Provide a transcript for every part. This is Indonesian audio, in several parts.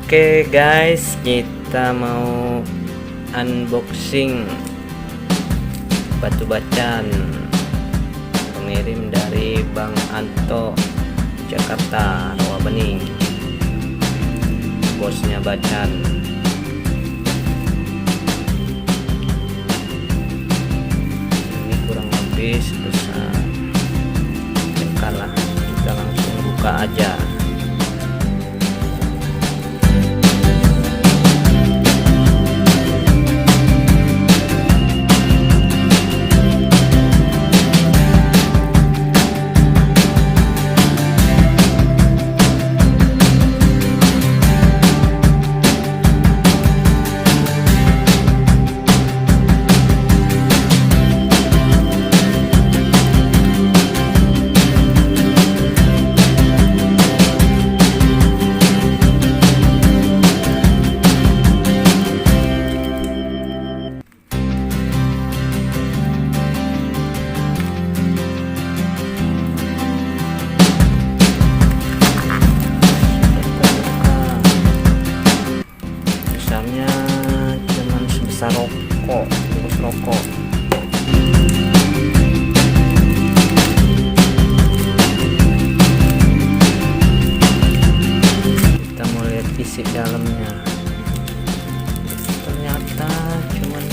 Oke guys, kita mau unboxing batu bacan pengirim dari Bang Anto Jakarta Rawa Bening, bosnya bacan. Ini kurang lebih sebesar lah, kita langsung buka aja. Cuman sebesar rokok, bungkus rokok. Kita mau lihat isi dalamnya. Ternyata cuman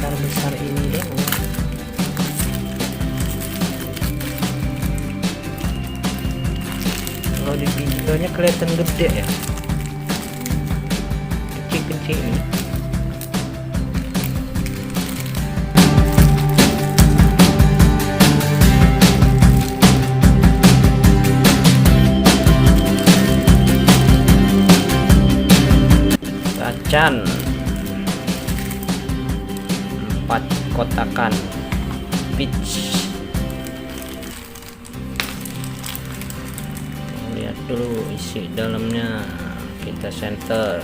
besar ini doang. Kalau di videonya kelihatan gede ya, kecil ini. Bacan 4 kotakan peach. Lihat dulu isi dalamnya, kita center.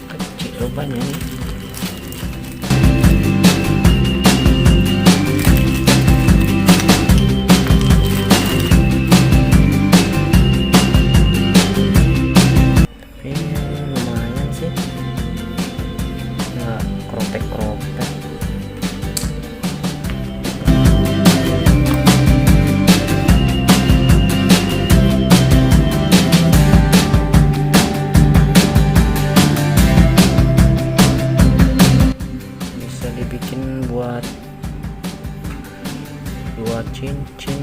Kecil rupanya nih. Kropek-kropek. Bisa dibikin buat 2 cincin.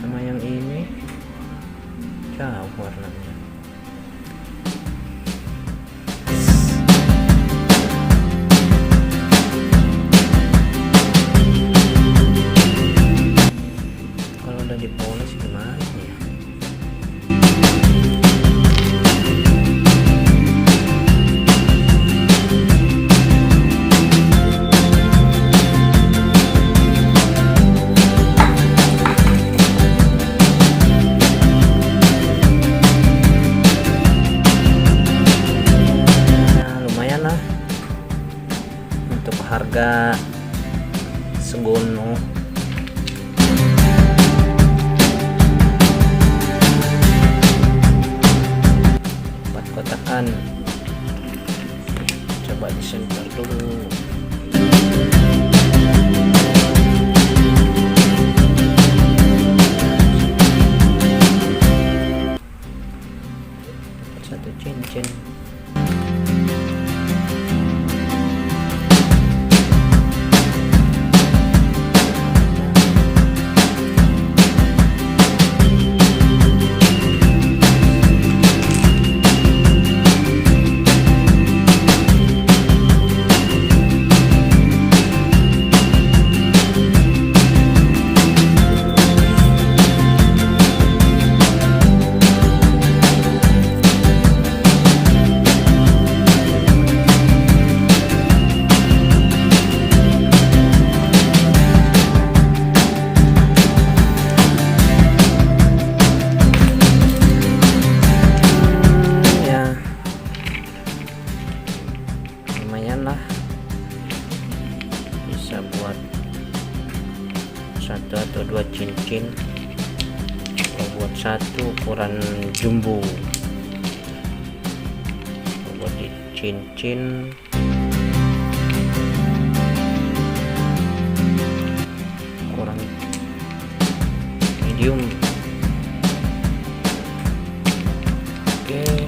Sama yang ini jauh warnanya. Kalau udah dipoles gimana ya? Untuk harga segono. Empat kotakan. Coba disenter dulu. Satu cincin. bisa buat 1 atau 2 cincin. Kalau buat 1 ukuran jumbo, buat di cincin ukuran medium. Oke,